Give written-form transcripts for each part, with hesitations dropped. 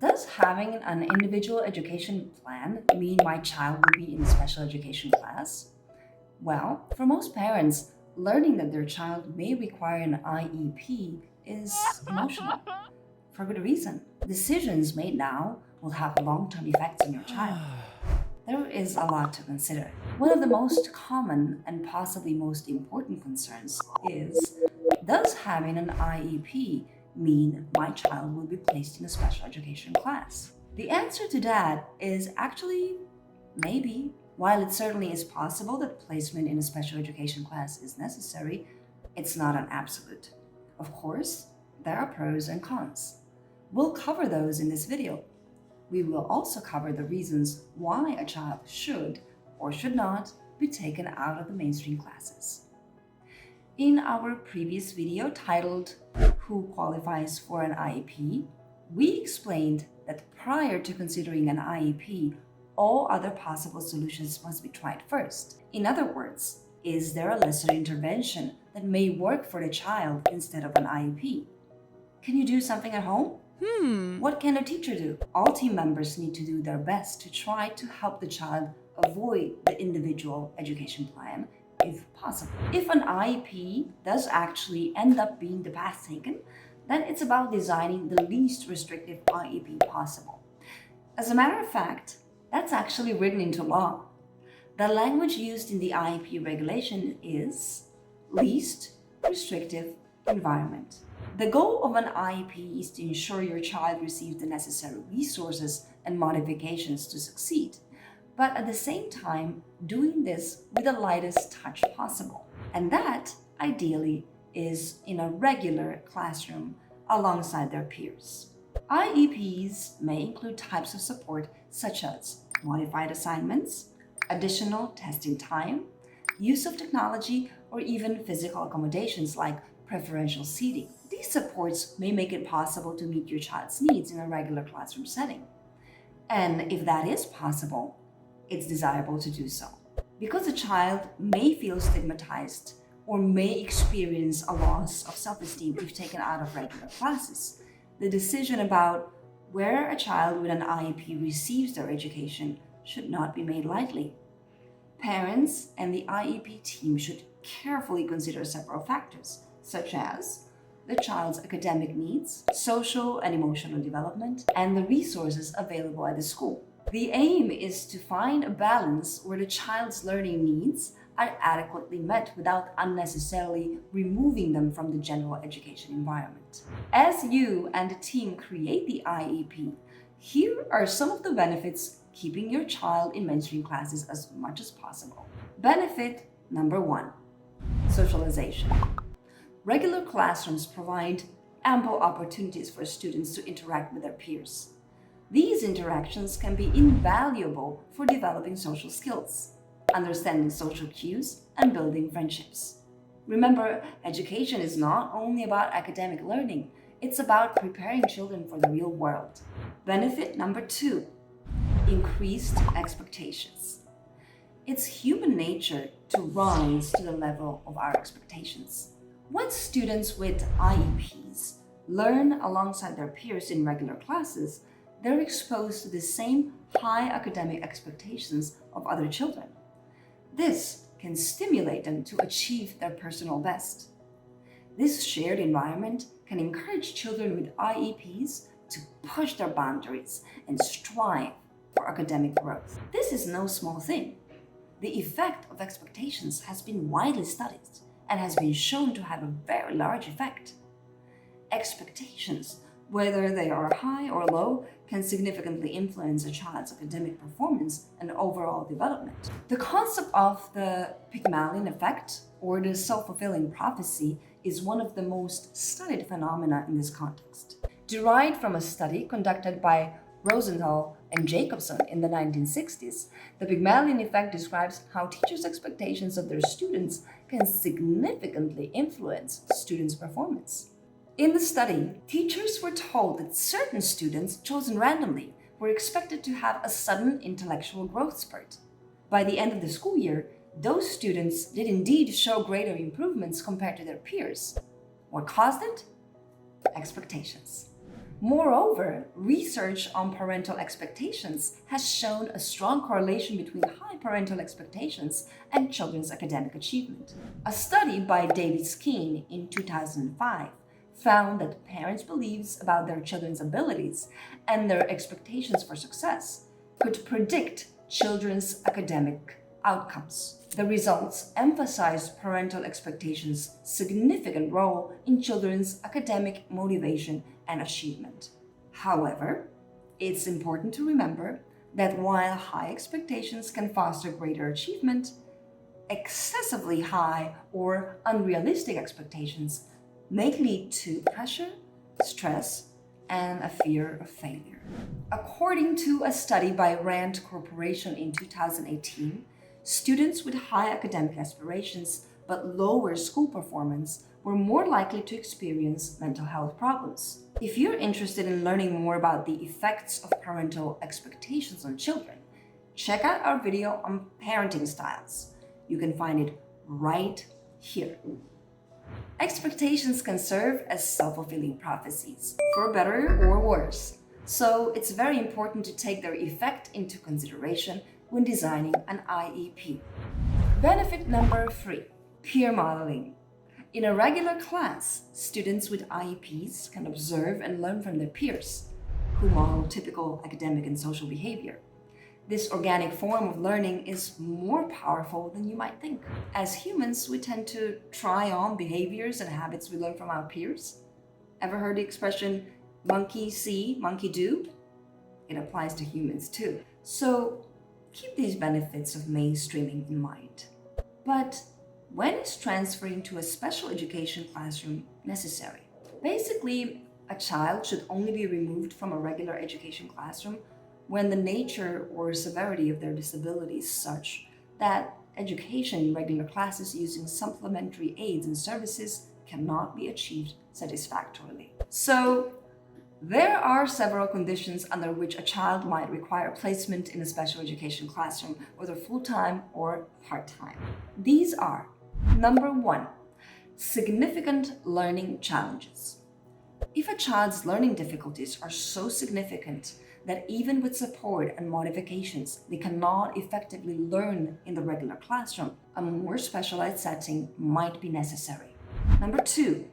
Does having an individual education plan mean my child will be in a special education class? Well, for most parents, learning that their child may require an IEP is emotional, for good reason. Decisions made now will have long term effects on your child. There is a lot to consider. One of the most common and possibly most important concerns is, does having an IEP mean my child will be placed in a special education class? The answer to that is actually maybe. While it certainly is possible that placement in a special education class is necessary, it's not an absolute. Of course, there are pros and cons. We'll cover those in this video. We will also cover the reasons why a child should or should not be taken out of the mainstream classes. In our previous video titled Who Qualifies for an IEP, we explained that prior to considering an IEP, all other possible solutions must be tried first. In other words, is there a lesser intervention that may work for the child instead of an IEP? Can you do something at home? What can a teacher do? All team members need to do their best to try to help the child avoid the individual education plan if possible. If an IEP does actually end up being the path taken, then it's about designing the least restrictive IEP possible. As a matter of fact, that's actually written into law. The language used in the IEP regulation is least restrictive environment. The goal of an IEP is to ensure your child receives the necessary resources and modifications to succeed, but at the same time, doing this with the lightest touch possible. And that, ideally, is in a regular classroom alongside their peers. IEPs may include types of support such as modified assignments, additional testing time, use of technology, or even physical accommodations like preferential seating. These supports may make it possible to meet your child's needs in a regular classroom setting. And if that is possible, it's desirable to do so. Because a child may feel stigmatized or may experience a loss of self-esteem if taken out of regular classes, the decision about where a child with an IEP receives their education should not be made lightly. Parents and the IEP team should carefully consider several factors, such as the child's academic needs, social and emotional development, and the resources available at the school. The aim is to find a balance where the child's learning needs are adequately met without unnecessarily removing them from the general education environment. As you and the team create the IEP, here are some of the benefits keeping your child in mainstream classes as much as possible. Benefit number 1, socialization. Regular classrooms provide ample opportunities for students to interact with their peers. These interactions can be invaluable for developing social skills, understanding social cues, and building friendships. Remember, education is not only about academic learning, it's about preparing children for the real world. Benefit number 2, increased expectations. It's human nature to rise to the level of our expectations. Once students with IEPs learn alongside their peers in regular classes, they're exposed to the same high academic expectations of other children. This can stimulate them to achieve their personal best. This shared environment can encourage children with IEPs to push their boundaries and strive for academic growth. This is no small thing. The effect of expectations has been widely studied and has been shown to have a very large effect. Expectations, whether they are high or low, can significantly influence a child's academic performance and overall development. The concept of the Pygmalion effect, or the self-fulfilling prophecy, is one of the most studied phenomena in this context. Derived from a study conducted by Rosenthal and Jacobson in the 1960s, the Pygmalion effect describes how teachers' expectations of their students can significantly influence students' performance. In the study, teachers were told that certain students chosen randomly were expected to have a sudden intellectual growth spurt. By the end of the school year, those students did indeed show greater improvements compared to their peers. What caused it? Expectations. Moreover, research on parental expectations has shown a strong correlation between high parental expectations and children's academic achievement. A study by David Skeen in 2005 found that parents' beliefs about their children's abilities and their expectations for success could predict children's academic outcomes. The results emphasized parental expectations' significant role in children's academic motivation and achievement. However, it's important to remember that while high expectations can foster greater achievement, excessively high or unrealistic expectations may lead to pressure, stress, and a fear of failure. According to a study by Rand Corporation in 2018, students with high academic aspirations but lower school performance were more likely to experience mental health problems. If you're interested in learning more about the effects of parental expectations on children, check out our video on parenting styles. You can find it right here. Expectations can serve as self-fulfilling prophecies, for better or worse. So it's very important to take their effect into consideration when designing an IEP. Benefit number 3, peer modeling. In a regular class, students with IEPs can observe and learn from their peers, who model typical academic and social behavior. This organic form of learning is more powerful than you might think. As humans, we tend to try on behaviors and habits we learn from our peers. Ever heard the expression, monkey see, monkey do? It applies to humans too. So keep these benefits of mainstreaming in mind. But when is transferring to a special education classroom necessary? Basically, a child should only be removed from a regular education classroom when the nature or severity of their disability is such that education in regular classes using supplementary aids and services cannot be achieved satisfactorily. So, there are several conditions under which a child might require placement in a special education classroom, whether full-time or part-time. These are: number 1, significant learning challenges. If a child's learning difficulties are so significant that even with support and modifications, they cannot effectively learn in the regular classroom, a more specialized setting might be necessary. Number 2,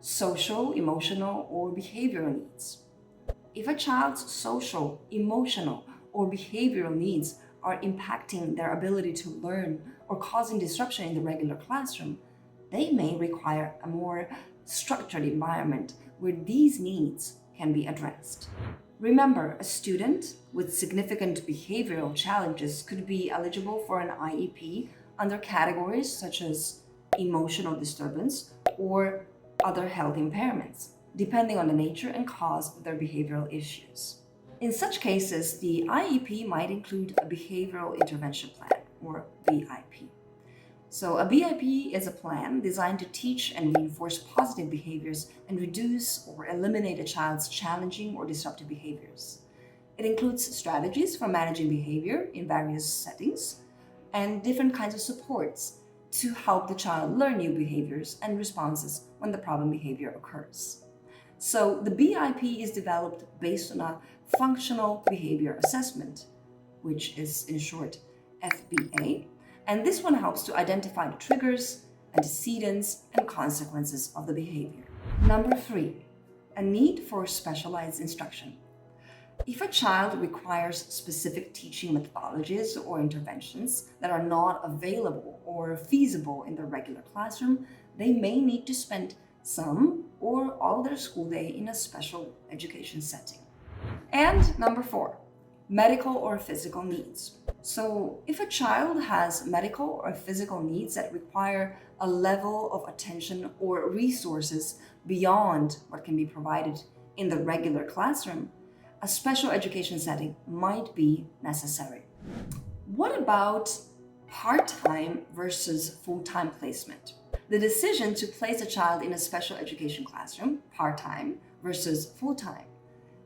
social, emotional, or behavioral needs. If a child's social, emotional, or behavioral needs are impacting their ability to learn or causing disruption in the regular classroom, they may require a more structured environment where these needs can be addressed. Remember, a student with significant behavioral challenges could be eligible for an IEP under categories such as emotional disturbance or other health impairments, depending on the nature and cause of their behavioral issues. In such cases, the IEP might include a behavioral intervention plan, or BIP. So a BIP is a plan designed to teach and reinforce positive behaviors and reduce or eliminate a child's challenging or disruptive behaviors. It includes strategies for managing behavior in various settings and different kinds of supports to help the child learn new behaviors and responses when the problem behavior occurs. So the BIP is developed based on a functional behavior assessment, which is in short FBA, and this one helps to identify the triggers, antecedents, and consequences of the behavior. Number 3, a need for specialized instruction. If a child requires specific teaching methodologies or interventions that are not available or feasible in the regular classroom, they may need to spend some or all their school day in a special education setting. And number 4, medical or physical needs. So if a child has medical or physical needs that require a level of attention or resources beyond what can be provided in the regular classroom, a special education setting might be necessary. What about part-time versus full-time placement? The decision to place a child in a special education classroom, part-time versus full-time,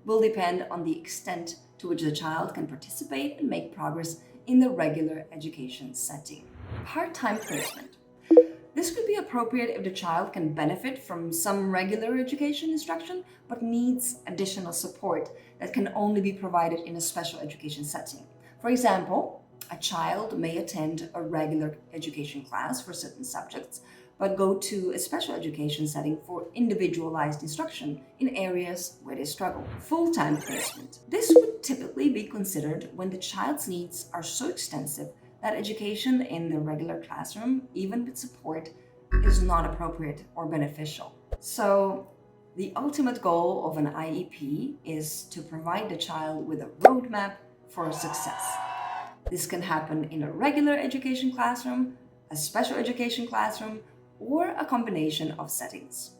will depend on the extent to which the child can participate and make progress in the regular education setting. Part-time placement. This This could be appropriate if the child can benefit from some regular education instruction but needs additional support that can only be provided in a special education setting. For example, a child may attend a regular education class for certain subjects but go to a special education setting for individualized instruction in areas where they struggle. Full-time placement. This would typically be considered when the child's needs are so extensive that education in the regular classroom, even with support, is not appropriate or beneficial. So, the ultimate goal of an IEP is to provide the child with a roadmap for success. This can happen in a regular education classroom, a special education classroom, or a combination of settings.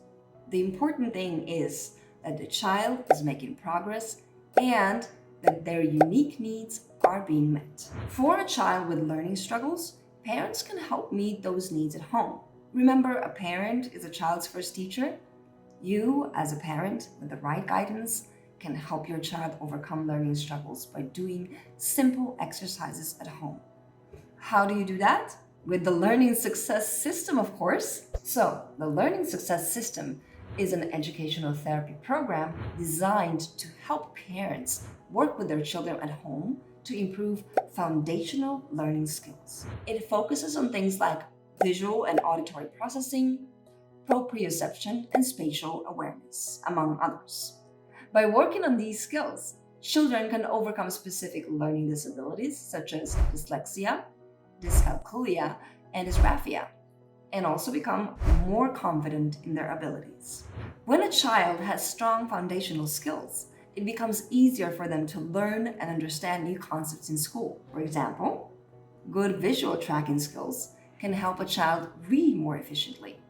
The important thing is that the child is making progress and that their unique needs are being met. For a child with learning struggles, parents can help meet those needs at home. Remember, a parent is a child's first teacher. You, as a parent, with the right guidance, can help your child overcome learning struggles by doing simple exercises at home. How do you do that? With the Learning Success System, of course. So, the Learning Success System is an educational therapy program designed to help parents work with their children at home to improve foundational learning skills. It focuses on things like visual and auditory processing, proprioception, and spatial awareness, among others. By working on these skills, children can overcome specific learning disabilities such as dyslexia, dyscalculia, and dysgraphia, and also become more confident in their abilities. When a child has strong foundational skills, it becomes easier for them to learn and understand new concepts in school. For example, good visual tracking skills can help a child read more efficiently,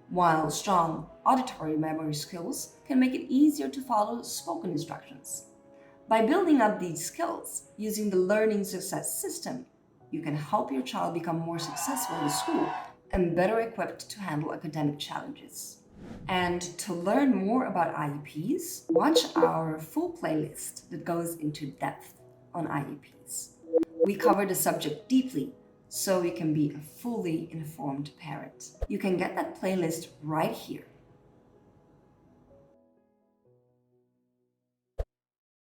while strong auditory memory skills can make it easier to follow spoken instructions. By building up these skills using the Learning Success System, you can help your child become more successful in school and better equipped to handle academic challenges. And to learn more about IEPs, watch our full playlist that goes into depth on IEPs. We cover the subject deeply so you can be a fully informed parent. You can get that playlist right here.